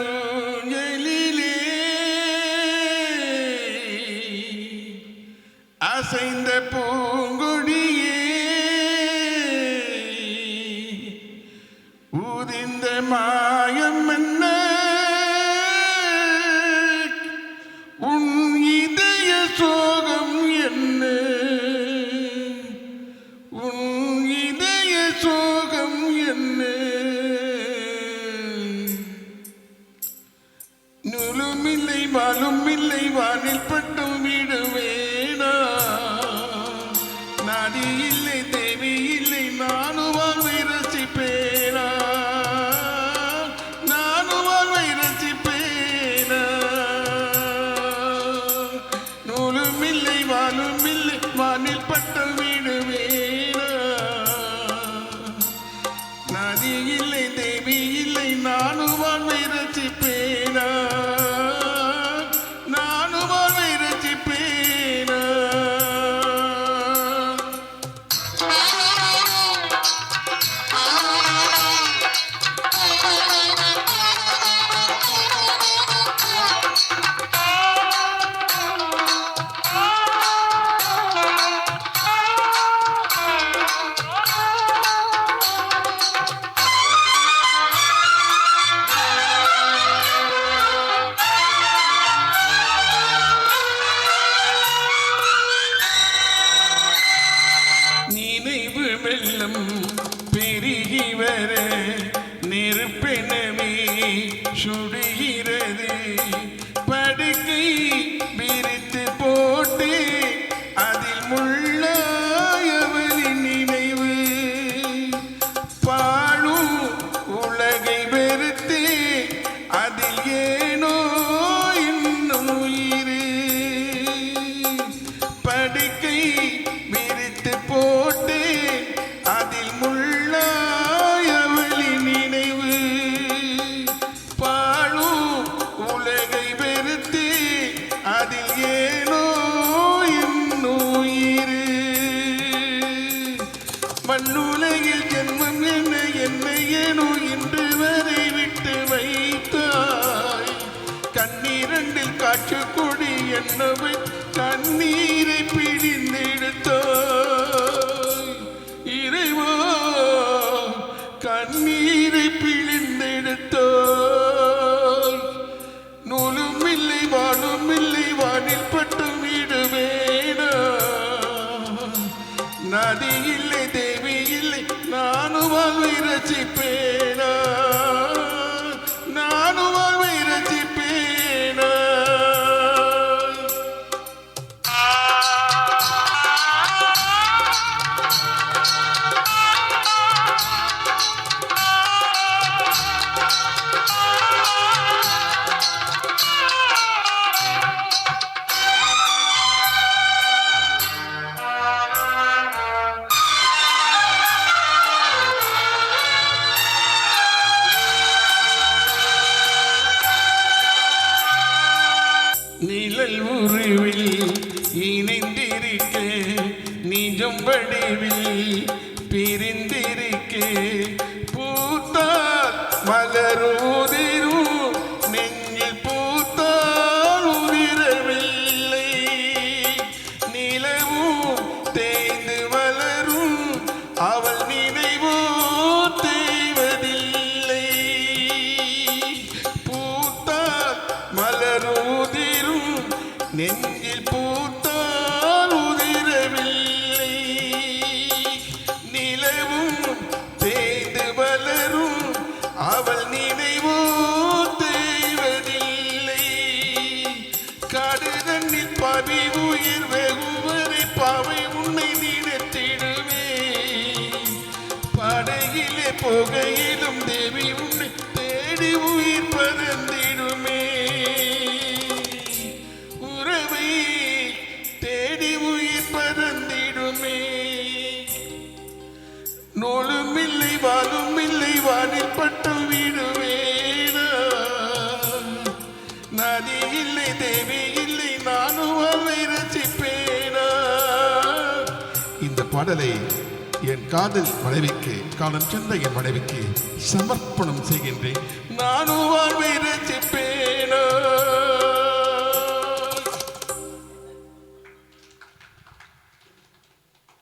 ஊஞ்சலிலே அசைந்த பூங்கொடியே ஊதிந்த மாயம் என்ன உன் இதய சோகம் என்ன உன் இதய சோகம் என்ன நூலுமில்லை வாழுமில்லை வானில் பட்டும் விடுவேனா நாடி இல்லை தேவி இல்லை நானும் வாழ்வை ரசிப்பேனா நானும் வாழ்வை ரசிப்பேனா நூலுமில்லை வாழுமில்லை வானில் பட்டும் விடுவேனா நாடி இல்லை தேவி இல்லை நானும் வாழ்வை ரசிப்பேனா வெள்ளம் பெருகி வர நெருப்பெனவே சுடுகிறது படுக்கை விரித்து போட்டு அதில் முள்ளாயவளின் நினைவு பாழும் உலகை வெறுத்து அதில் ஏனோ இன்னும் உயிர் படுக்கை விரித்து போட்டு அதில் முள்ளாயவளின் நினைவு பாழும் உலகை வெறுத்து அதில் ஏனோ இன்னுயிர் மண்ணுலகில் ஜென்மம் என்ன என்னை ஏனோ இன்று வரை விட்டு வைத்தாய் கண்ணீரண்டில் காற்று கொடி என்னவை கண்ணீரை பிழிந்தெடுத்தாய் இறைவா கண்ணீரை பிழிந்தெடுத்தாய் நூலும் இல்லை வாழும் இல்லை வானில் பட்டும் விடுவேனா நதி இல்லை தேவி இல்லை நானும் வாழ்வை ரசிப்பேனா நானும் வாழ்வை ரசிப்பேனா நிழல் உருவில் இணைந்திருக்க நிஜம் வடிவில் பிரிந்திருக்க பூத்தால் மலருதிரும் நெஞ்சில் பூத்தால் உதிரவில்லை நிலவும் தேய்ந்து வளரும் அவள் நினைவோ தேய்வதில்லை பூத்தால் மலருதிரும் நெஞ்சில் பூத்தால் உதிரவில்லை நிலவும் தேய்ந்து வளரும் அவள் நினைவோ தேய்வதில்லை காடுதண்ணில் பவி உயிர் வெகுவரை பாவை உன்னை நினைத்திடுவே படகிலே புகையிலும் தேவி உன்னை தேடி உயிர் பறந்திடுமே உறவை தேடி உயிர் பறந்திடுமே நூலும் இல்லை வாழும் இல்லை வானில் பட்டும் விடுவேனா நதி இல்லை தேவி இல்லை நானும் வாழ்வை ரசிப்பேனா இந்த பாடலை என் காதல் மனைவிக்கு காலம் சென்ற என் மனைவிக்கு சமர்ப்பணம் செய்கின்றேன். நானும் வாழ்வை ரசிப்பேன்.